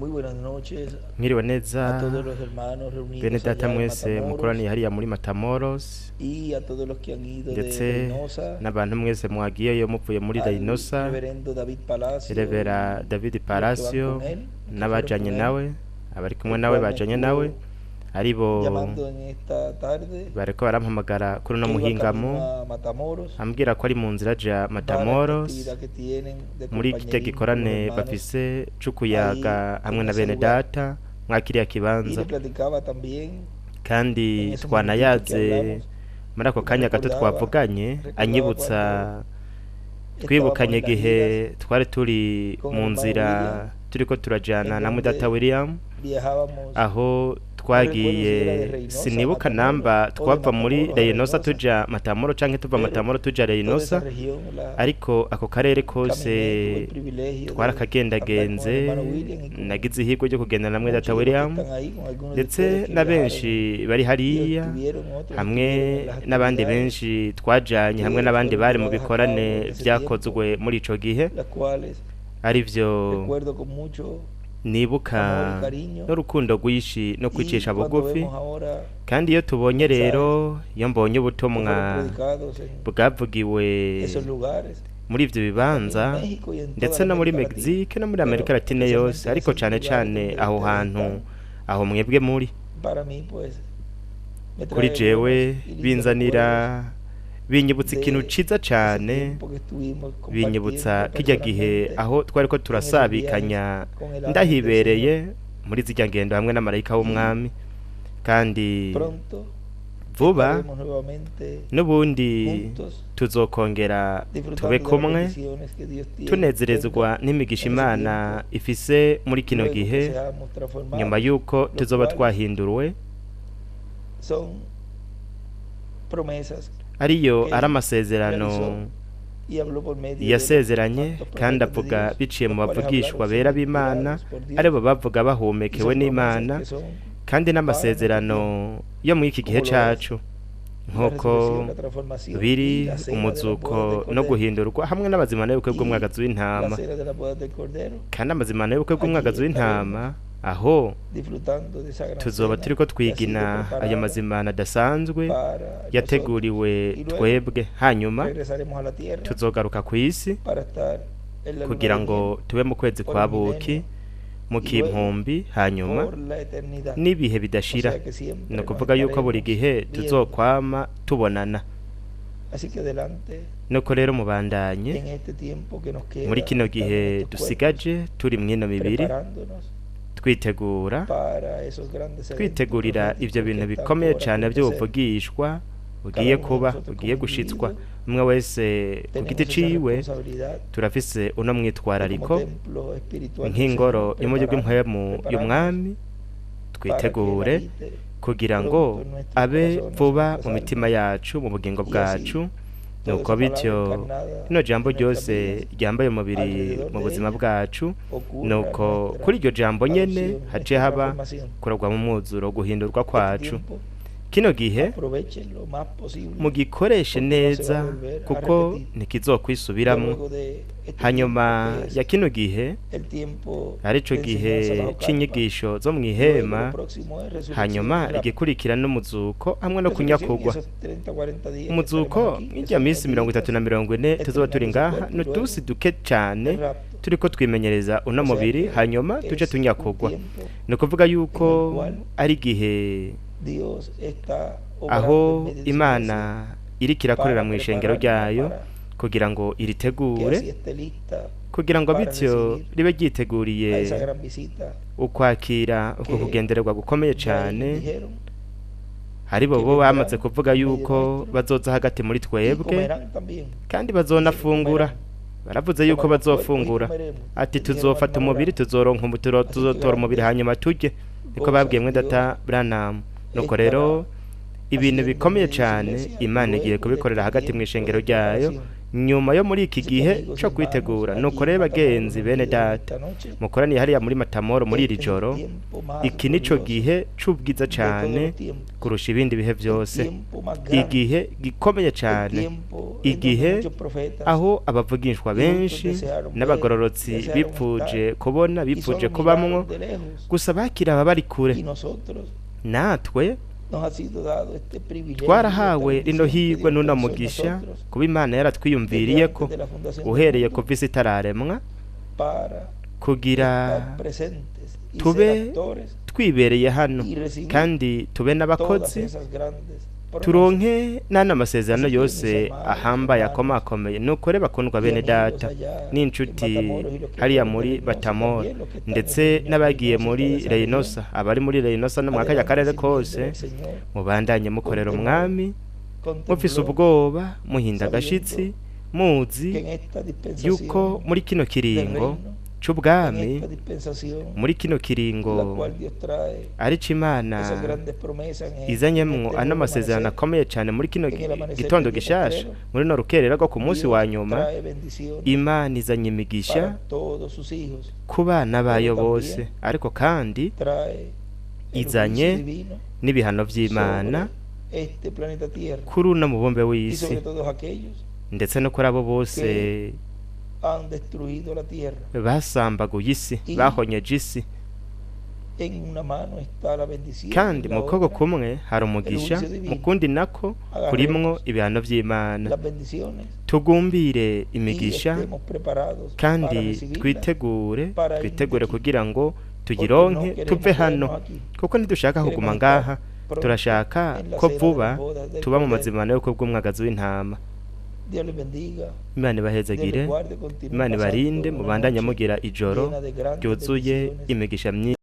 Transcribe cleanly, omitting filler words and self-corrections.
Muy buenas noches Mwiriwe a neza todos los hermanos bene reunidos data allá en mwese mukoraniye Matamoros hariya muri Matamoros y a todos los que han ido de ndetse Reynosa, n'abantu mwese mwagiyeyo muvuye muri al Reynosa, reverendo David Palacio Revera y David los que van Palacio con él, que fueron n'abajanye con él, nawe abari kumwe el nawe cual me bajanye nawe estuvo aribo llamando en esta tarde, bariko barampamagara kuri uno que iba muhingamo camino a Matamoros ambwira ko ari mu nzira aja para esta Matamoros actividad que tienen de muri kite compañerismo con los gikorane hermanos. bafise c'ukuyaga ahí hamwe en na ese bene lugar. data mwakiriya Y kibanza le platicaba también kandi en ese momentito que twanayaze hablamos, muri ako me kanya gato recordaba twavuganye anyibutsa cuando twibukanye estábamos en las igihe giras twari turi con mu el hermano nzira William, turiko turajana en na mudata donde William viajábamos, aho no recuerdo si era twagiye de Reynosa a sinibuka Matamoros namba o de twava muri Matamoros a Reynosa Reynosa, tuja Matamoro canke tuva pero Matamoro tuja toda esa Reynosa, región la ariko ako karere kose caminé, tuve el privilegio de andar con el twarakagendagenze hermano William y con nagize ihirwe ryo kugenda na mudata muchos de los que William están ahí, con algunos de ndetse ustedes que na viajaron benshi bari y hariya estuvieron, otros hamwe estuvieron en las n'abandi actividades benshi twajanye hamwe que n'abandi fueron bari mu llevadas a bikorane cabo en ese vyakozwe tiempo, muri ico gihe, las cuales arivyo recuerdo con mucho nibuka amor y cariño. n'urukundo rwinshi no Y kwicisha cuando bugufi. vemos ahora Kandi iyo tubonye mensajes rero iyo mbonye que ubutumwa fueron predicados en bwavugiwe esos lugares, muri ivyo aquí en bibanza México y en toda ndetse la no muri América Latina, Mexique no muri Amerika pero Latine yose, especialmente ariko esos cane lugares cane donde aho ustedes hantu están, aho mwebwe muri para mí pues me kuri trae jewe buenos y lindos binzanira recuerdos binyibutsa ikintu de ciza ese cane, tiempo que estuvimos binyibutsa compartiendo kirya gihe personalmente aho twariko en esos viajes turasabikanya con el ángel del ndahibereye Señor, muri zirya ngendo hamwe n'amarayika y w'umwami, kandi pronto vuba estaremos nuevamente n'ubundi juntos tuzokongera tube disfrutando de las kumwe bendiciones que Dios tiene, tunezerezwa tenga n'imigisha en ese Imana tiempo, ifise muri kino luego que gihe seamos nyuma transformados, y'uko los tuzoba cuales twahinduwe, son promesas ariyo que ari Él amasezerano realizó y habló por medio de los yasezeranye santos kandi profetas de avuga Dios, biciye mu los cuales bavugishwa hablaron bera siendo b'Imana, inspirados por Dios, aribo bavuga y bahumekewe son promesas n'Imana, que son kandi para nuestro n'amasezerano tiempo, yo muri iki gihe como lo es cacu la nk'uko resurrección, la transformación y biri la cena de las bodas del umuzuko no Cordero guhindurwa hamwe n'amazimano y'ubukwe y bw'umwagazi la w'intama, cena de las bodas del Cordero. kandi amazimano y'ubukwe Allí bw'umwagazi w'intama aho disfrutando de esa gran tuzoba cena turiko que ha sido twigina ayo preparada mazimano adasanzwe para nosotros, yateguriwe y luego twebwe, hanyuma regresaremos a la tierra tuzogaruka ku isi para estar en la luna kugira de ngo miel tube mu kwezi por kwa el buki milenio mu y luego kimpumbi, hanyuma por la eternidad. n'ibihe O bidashira, sea que siempre ni nos ukuvuga yuko buri estaremos gihe viendo. tuzokwama tubonana. Así que adelante Nuko rero mubandanye en este tiempo que nos queda, muri kino estando en gihe estos cuerpos, dusigaje turi mwino mibiri preparándonos twitegura para esos grandes eventos twitegurira ivyo proféticos que bintu están bikomeye por cane acontecer. vy'ubuvugishwa bugiye Cada uno de kuba nosotros bugiye como gushitswa, individuos umwe wese ku tenemos giti esa ciwe responsabilidad turafise uno de como mwitwarariko templo espiritual del nk'ingoro Señor, y'umuryo prepararnos bw'impwemu y'umwami, para que twitegure Él habite kugira ngo pronto en nuestros abe corazones, vuba nuestras mu mitima almas, yacu mu bugingo y así bwacu, toda nuko esa bityo palabra encarnada rino jambo en nuestras ryose vidas, ryambaye umubiri alrededor mu de buzima ella bwacu, ocurra nuko nuestra kuri iryo jambo nyene adopción, hace nuestra haba transformación. kuragwa mu mwuzuro, guhindurwa Este kwacu. tiempo Kino gihe aprovechen lo más posible mugikoreshe porque no se va a neza volver a kuko repetir. Ya ntikizokwisubiramo. luego de este Hanyuma tiempo que ya es kino gihe el tiempo arico de gihe enseñanza bajo carpa, c'inyigisho zo luego mw'ihema, lo próximo es resurrección hanyuma y rapto. igikurikira n'umuzuko hamwe no Resurrección y kunyakugwa. esos 30, 40 días que Umuzuko estaremos aquí, que nk'irya son minsi 30 na 40 tuzoba turi ngaha, cuerpo y luego n'utusi duke cane el rapto. turiko twimenyereza uno O sea mubiri, que hanyuma tuje es un tunyakugwa. tiempo Ni ukuvuga yuko en el cual ari igihe Dios está aho obrando en medio de su Imana iglesia iriko irakorera para mu ishengero prepararnos ryayo para kugira ngo que iritegure, así esté lista kugira ngo para bityo recibir ribe a ryiteguriye esa gran visita ukwakira uko que kugendererwa gukomeye ya ellos cane. dijeron Hari bo que bo bamaze vendrán kuvuga en medio yuko nuestro bazoza hagati muri y twebwe comerán también. kandi Dice que bazonafungura. comerán. Baravuze yuko Tomarán cuerpo y bazofungura, comeremos. ati Dijeron tuzofata al umubiri Abraham. tuzoronka Así que tuzotora umubiri grandes hanyuma turye, niko cosas babwiye mwe Dios data Branham. Nuko estará rero ibintu haciendo en bikomeye medio de su cane iglesia Imana igiye luego de kubikorera este hagati mu tiempo ishengero de ryayo, preparación. nyuma yo muri iki Así que, gihe amigos y cyo kwitegura hermanos, nuko aquí en rero Matamoros, bagenzi los bene días de data esta noche, mukoraniye hariya muri Matamoro muri iri este es joro el tiempo más iki nico glorioso gihe c'ubwiza de todos cane los tiempos, kurusha ibindi bihe el byose tiempo más grande, igihe gikomeye el cane tiempo en igihe donde muchos profetas aho abavugishwa benshi n'abagororotsi bipfuje kubona y bipfuje solo kubamwo miraron de lejos, gusa bakira aba bari kure y nosotros natwe nos ha sido dado este privilegio, twarahawe esta rino bendición que higwe Dios n'uno pensó en mugisha nosotros kuba imana desde yaratwiyumviriye ko antes de la fundación del uhereye mundo, ku visi itararemwa para kugira estar presentes y tube ser actores twibereye hano y recibir kandi tube todas n'abakozi esas grandes promesas. turonke n'ano masezerano Así que, yose mis amados ahambaye hermanos akomakomeye nuko rero bakundwa y bene amigos data allá en n'inshuti Matamoros y los que hariya fueron de muri Reynosa Batamoro también, los que están ndetse en Reynosa n'abagiye y toda muri esa Reynosa región, abari muri Reynosa no mu kanya adelante karere sirviendo kose al Señor mubandanye mukorera con temor, umwami con mufise temblor, ubwoba muhinda sabiendo agashitsi muzi que en esta yuko dispensación muri kino del kiringo reino, en c'ubwami esta dispensación muri kino la kiringo cual Dios trae arico imana esas grandes promesas en izanyemwo este ano nuevo masezerano amanecer, akomeye cyane muri kino en el amanecer gitondo del día gishasha postrero. muri no rukerera rwo ku munsi Dios wa nyuma trae bendiciones imana izanye imigisha para todos sus hijos, ku bana bayo Pero bose también ariko kandi trae el izanye juicio divino n'ibihano vy'imana sobre este planeta Tierra kuri uno mubumbe y w'isi sobre todos aquellos ndetse no kuri abo bose que han destruido la tierra. basambaguye isi Y bahonyeje isi en una mano está la bendición, kandi en la mu kuboko otra kumwe hari umugisha el juicio divino. mu kundi nako kurimwo ibihano vy'imana las bendiciones tugumbire y imigisha estemos preparados para kandi recibirlas, twitegure para irnos twitegure de aquí, kugira ngo porque tugironke no queremos tuve hano quedarnos aquí. kuko ntidushaka Queremos kuguma estar ngaha pronto turashaka en la ko cena de vuba las bodas del tuba mu Cordero. mazimano y'ubukwe bw'umwagazi w'intama Dios les bendiga, imana Dios ibahezagire les guarde, continúen imana pasando ibarinde una mubandanye noche mugira ijoro llena de grandes ryuzuye bendiciones. imigisha myinshi